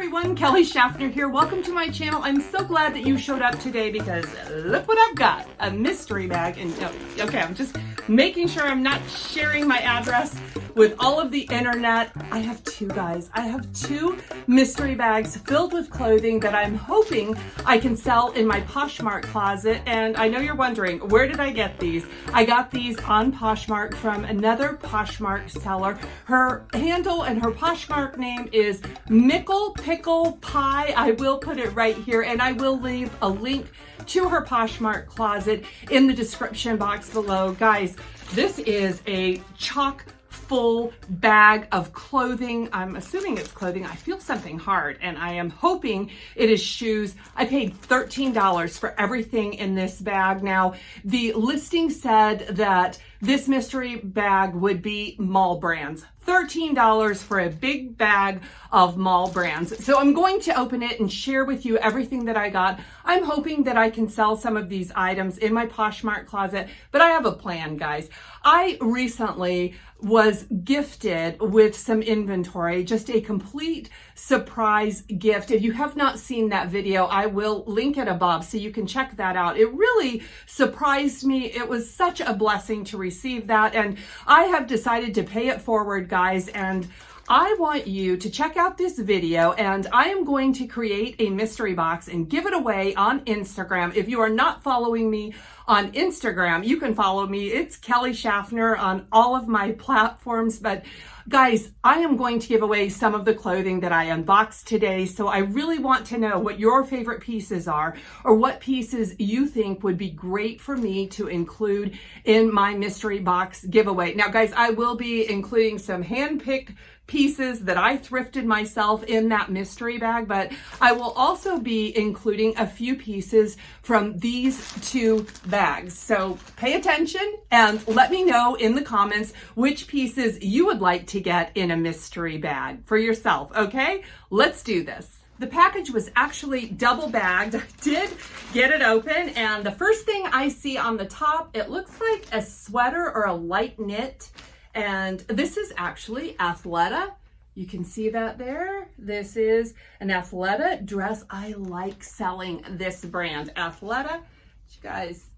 everyone, Kelly Schaffner here. Welcome to my channel. I'm so glad that you showed up today because look what I've got, a mystery bag. And okay, I'm just making sure I'm not sharing my address with all of the internet. I have two, guys. I have two mystery bags filled with clothing that I'm hoping I can sell in my Poshmark closet. And I know you're wondering, where did I get these? I got these on Poshmark from another Poshmark seller. Her handle and her Poshmark name is Mickle Pickle Pie. I will put it right here, and I will leave a link to her Poshmark closet in the description box below. Guys, this is a chock full bag of clothing. I'm assuming it's clothing. I feel something hard, and I am hoping it is shoes. I paid $13 for everything in this bag. Now, the listing said that this mystery bag would be mall brands. $13 for a big bag of mall brands. So I'm going to open it and share with you everything that I got. I'm hoping that I can sell some of these items in my Poshmark closet, but I have a plan, guys. I recently was gifted with some inventory, just a complete surprise gift. If you have not seen that video, I will link it above so you can check that out. It really surprised me. It was such a blessing to receive that, and I have decided to pay it forward, guys, and I want you to check out this video, and I am going to create a mystery box and give it away on Instagram. If you are not following me on Instagram, you can follow me. It's Kelly Schaffner on all of my platforms. But guys, I am going to give away some of the clothing that I unboxed today. So I really want to know what your favorite pieces are, or what pieces you think would be great for me to include in my mystery box giveaway. Now, guys, I will be including some hand-picked pieces that I thrifted myself in that mystery bag, but I will also be including a few pieces from these two bags. So pay attention and let me know in the comments which pieces you would like to get in a mystery bag for yourself, okay? Let's do this. The package was actually double bagged. I did get it open, and the first thing I see on the top, it looks like a sweater or a light knit. And this is actually Athleta. You can see that there. This is an Athleta dress. I like selling this brand, Athleta. You guys,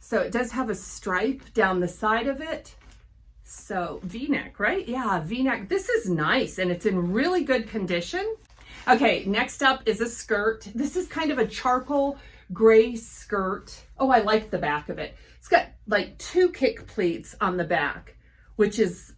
so it does have a stripe down the side of it. So V-neck, right? Yeah, V-neck. This is nice, and it's in really good condition. Okay, next up is a skirt. This is kind of a charcoal gray skirt. Oh, I like the back of it. It's got like two kick pleats on the back, which is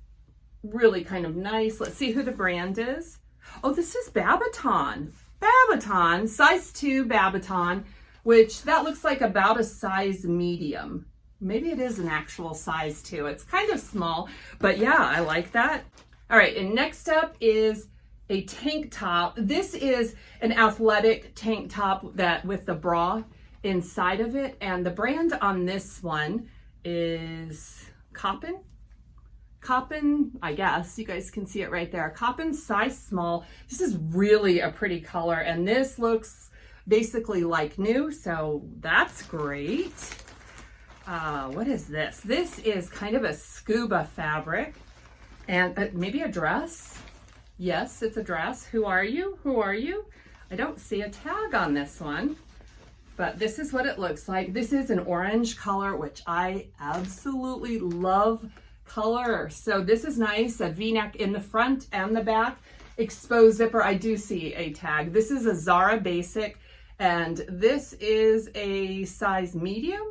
really kind of nice. Let's see who the brand is. Oh, this is Babaton. Babaton, size 2 Babaton, which that looks like about a size medium. Maybe it is an actual size 2. It's kind of small, but yeah, I like that. All right, and next up is a tank top. This is an athletic tank top that with the bra inside of it, and the brand on this one is Coppin, I guess. You guys can see it right there. Coppin, size small. This is really a pretty color, and this looks basically like new, so that's great. What is this? This is kind of a scuba fabric, and maybe a dress. Yes, it's a dress. Who are you? Who are you? I don't see a tag on this one, but this is what it looks like. This is an orange color, which I absolutely love color. So this is nice, a V-neck in the front and the back, exposed zipper. I do see a tag. This is a Zara Basic, and this is a size medium.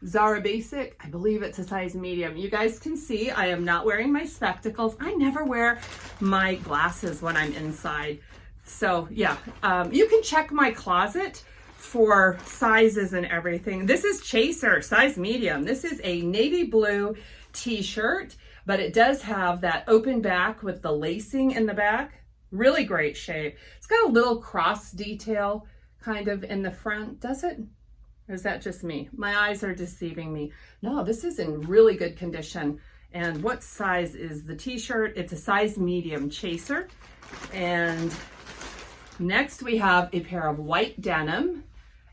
Zara Basic, I believe it's a size medium. You guys can see I am not wearing my spectacles. I never wear my glasses when I'm inside. So yeah, you can check my closet for sizes and everything. This is Chaser, size medium. This is a navy blue t-shirt, but it does have that open back with the lacing in the back. Really great shape. It's got a little cross detail kind of in the front, does it? Or is that just me? My eyes are deceiving me. No, this is in really good condition. And what size is the t-shirt? It's a size medium Chaser. And next we have a pair of white denim.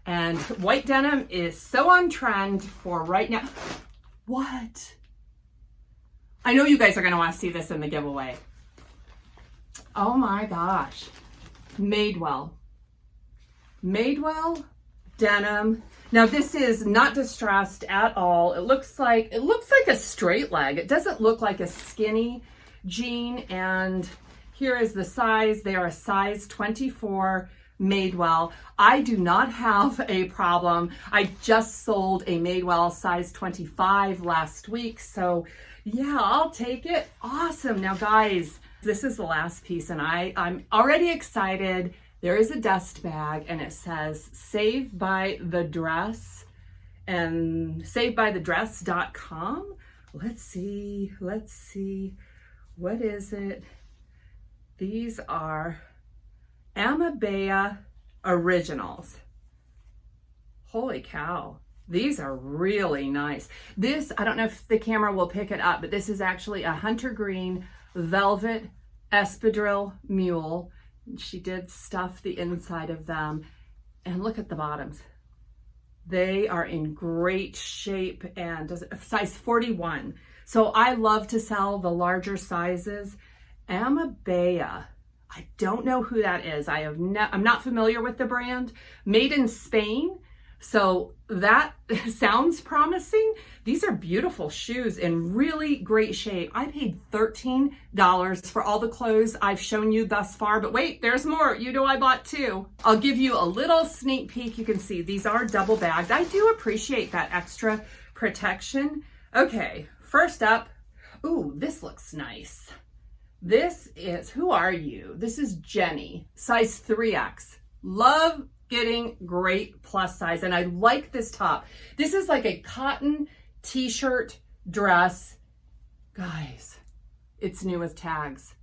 And white denim is so on trend for right now. What? I know you guys are going to want to see this in the giveaway. Oh my gosh. Madewell. Madewell denim. Now this is not distressed at all. It looks like a straight leg. It doesn't look like a skinny jean. And here is the size. They are a size 24 Madewell. I do not have a problem. I just sold a Madewell size 25 last week. So yeah, I'll take it. Awesome. Now guys, this is the last piece and I'm already excited. There is a dust bag and it says Save by the Dress and savebythedress.com. Let's see. What is it? These are Amabea Originals. Holy cow. These are really nice. This, I don't know if the camera will pick it up, but this is actually a hunter green velvet espadrille mule. She did stuff the inside of them. And look at the bottoms. They are in great shape and size 41. So I love to sell the larger sizes. Amabea. I don't know who that is. I'm not familiar with the brand. Made in Spain. So that sounds promising. These are beautiful shoes in really great shape. I paid $13 for all the clothes I've shown you thus far, but wait, there's more. You know I bought two. I'll give you a little sneak peek. You can see these are double bagged. I do appreciate that extra protection. Okay, first up, ooh, this looks nice. This is, who are you? This is Jenny, size 3X. Love getting great plus size. And I like this top. This is like a cotton t-shirt dress. Guys, it's new with tags.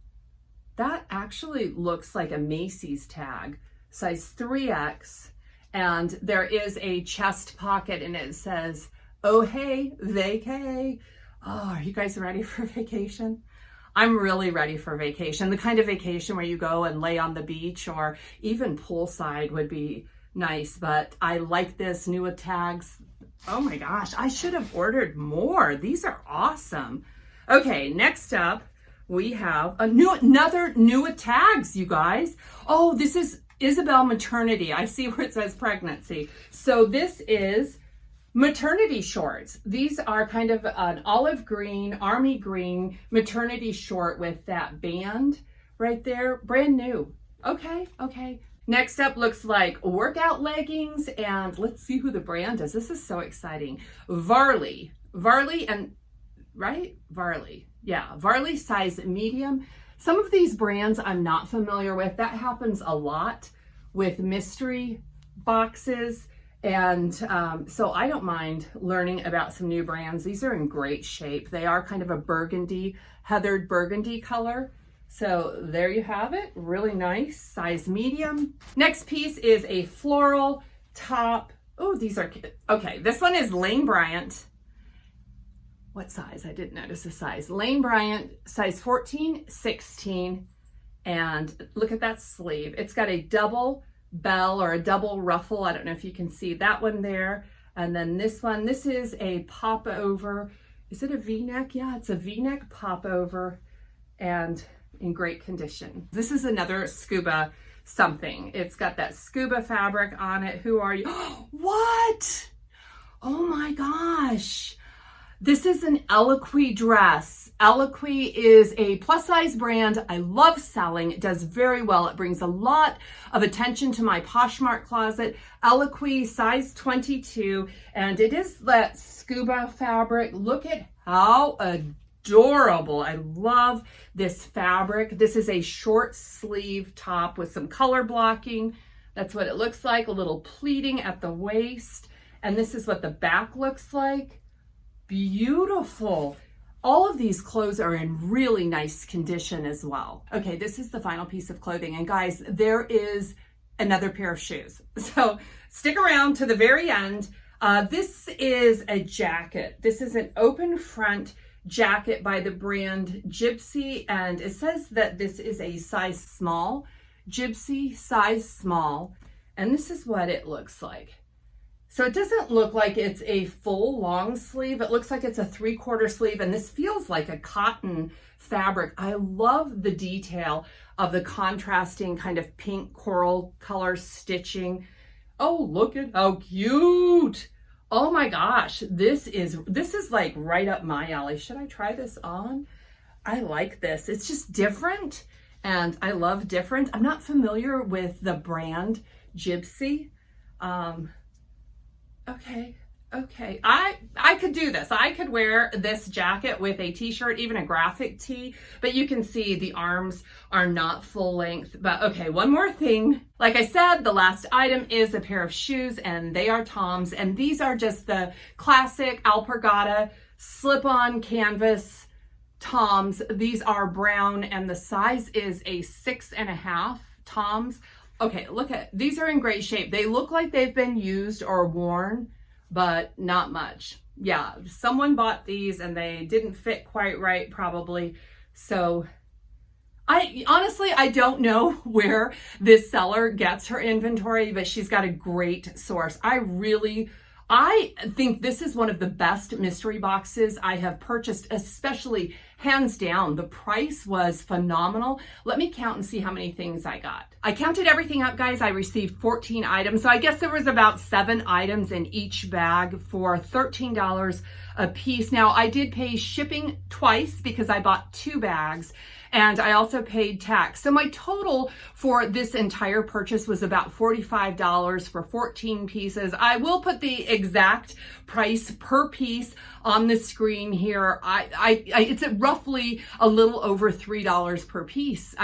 That actually looks like a Macy's tag, size 3X. And there is a chest pocket and it says, oh, hey, vacay. Oh, are you guys ready for vacation? I'm really ready for vacation. The kind of vacation where you go and lay on the beach or even poolside would be nice, but I like this new with tags. Oh my gosh, I should have ordered more. These are awesome. Okay, next up, we have another new with tags, you guys. Oh, this is Isabel Maternity. I see where it says pregnancy. So this is maternity shorts. These are kind of an olive green, army green maternity short with that band right there. Brand new. Okay. Next up looks like workout leggings, and let's see who the brand is. This is so exciting. Varley and, right? Varley. Yeah, Varley size medium. Some of these brands I'm not familiar with. That happens a lot with mystery boxes. And so I don't mind learning about some new brands. These are in great shape. They are kind of a burgundy, heathered burgundy color. So there you have it. Really nice, size medium. Next piece is a floral top. Oh, these are cute. Okay, this one is Lane Bryant. What size? I didn't notice the size. Lane Bryant, size 14, 16. And look at that sleeve. It's got a double bell or a double ruffle. I don't know if you can see that one there. And then this one, this is a pop over. Is it a V-neck? Yeah, it's a V-neck pop over and in great condition. This is another scuba something. It's got that scuba fabric on it. Who are you? What? Oh my gosh. This is an Eloquii dress. Eloquii is a plus size brand I love selling. It does very well. It brings a lot of attention to my Poshmark Closet. Eloquii size 22, and it is that scuba fabric. Look at how adorable. I love this fabric. This is a short sleeve top with some color blocking. That's what it looks like. A little pleating at the waist. And this is what the back looks like. Beautiful. All of these clothes are in really nice condition as well. Okay, this is the final piece of clothing. And guys, there is another pair of shoes. So stick around to the very end. This is a jacket. This is an open front jacket by the brand Gypsy. And it says that this is a size small. Gypsy size small. And this is what it looks like. So it doesn't look like it's a full long sleeve. It looks like it's a 3/4 sleeve, and this feels like a cotton fabric. I love the detail of the contrasting kind of pink coral color stitching. Oh, look at how cute. Oh my gosh, this is like right up my alley. Should I try this on? I like this. It's just different, and I love different. I'm not familiar with the brand Gypsy. Okay. I could do this. I could wear this jacket with a t-shirt, even a graphic tee, but you can see the arms are not full length. But okay, one more thing. Like I said, the last item is a pair of shoes, and they are Toms, and these are just the classic Alpargata slip-on canvas Toms. These are brown, and the size is a 6.5 Toms. Okay, look at, these are in great shape. They look like they've been used or worn, but not much. Yeah, someone bought these and they didn't fit quite right, probably. So honestly, I don't know where this seller gets her inventory, but she's got a great source. I think this is one of the best mystery boxes I have purchased, especially hands down. The price was phenomenal. Let me count and see how many things I got. I counted everything up, guys. I received 14 items. So I guess there was about 7 items in each bag for $13 a piece. Now, I did pay shipping twice because I bought 2 bags. And I also paid tax. So my total for this entire purchase was about $45 for 14 pieces. I will put the exact price per piece on the screen here. It's at roughly a little over $3 per piece.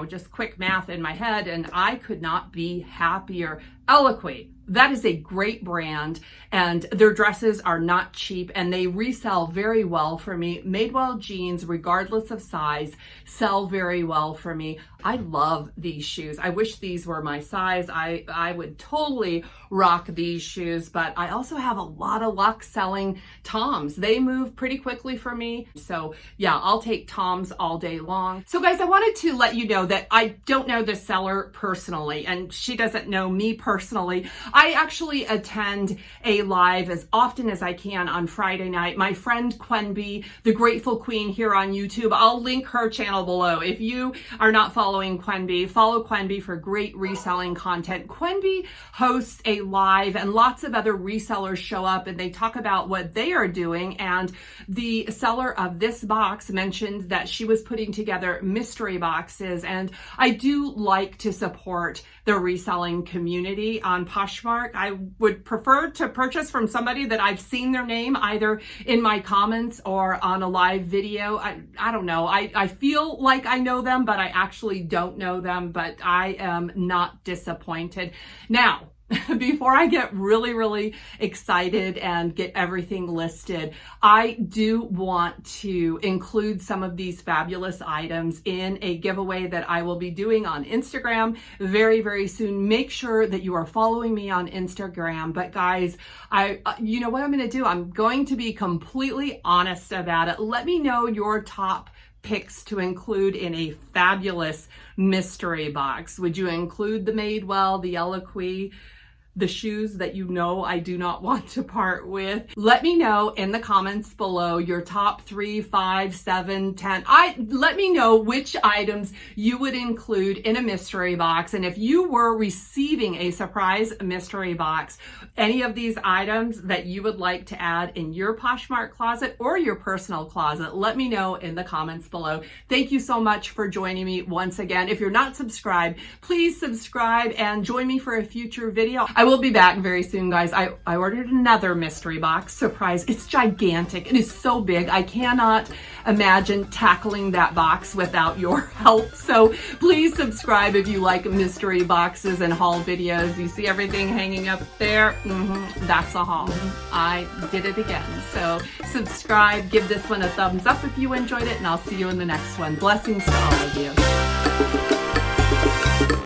Just quick math in my head, and I could not be happier. Eloquy. That is a great brand, and their dresses are not cheap, and they resell very well for me. Madewell jeans, regardless of size, sell very well for me. I love these shoes. I wish these were my size. I would totally rock these shoes, but I also have a lot of luck selling Toms. They move pretty quickly for me. So yeah, I'll take Toms all day long. So guys, I wanted to let you know that I don't know the seller personally, and she doesn't know me personally. I actually attend a live as often as I can on Friday night. My friend Quenby, the Grateful Queen here on YouTube, I'll link her channel below. If you are not following Quenby, follow Quenby for great reselling content. Quenby hosts a live, and lots of other resellers show up and they talk about what they are doing. And the seller of this box mentioned that she was putting together mystery boxes, and I do like to support the reselling community on Poshmark. I would prefer to purchase from somebody that I've seen their name either in my comments or on a live video. I don't know. I feel like I know them, but I actually don't know them, but I am not disappointed. Now, before I get really excited and get everything listed, I do want to include some of these fabulous items in a giveaway that I will be doing on Instagram very soon. Make sure that you are following me on Instagram. But guys, you know what I'm going to do? I'm going to be completely honest about it. Let me know your top picks to include in a fabulous mystery box. Would you include the Madewell, the Eloquy, the shoes that you know I do not want to part with? Let me know in the comments below your top 3, 5, 7, 10. Let me know which items you would include in a mystery box. And if you were receiving a surprise mystery box, any of these items that you would like to add in your Poshmark closet or your personal closet, let me know in the comments below. Thank you so much for joining me once again. If you're not subscribed, please subscribe and join me for a future video. I will be back very soon, guys. I ordered another mystery box. Surprise. It's gigantic. It is so big. I cannot imagine tackling that box without your help. So please subscribe if you like mystery boxes and haul videos. You see everything hanging up there? That's a haul. I did it again. So subscribe, give this one a thumbs up if you enjoyed it, and I'll see you in the next one. Blessings to all of you.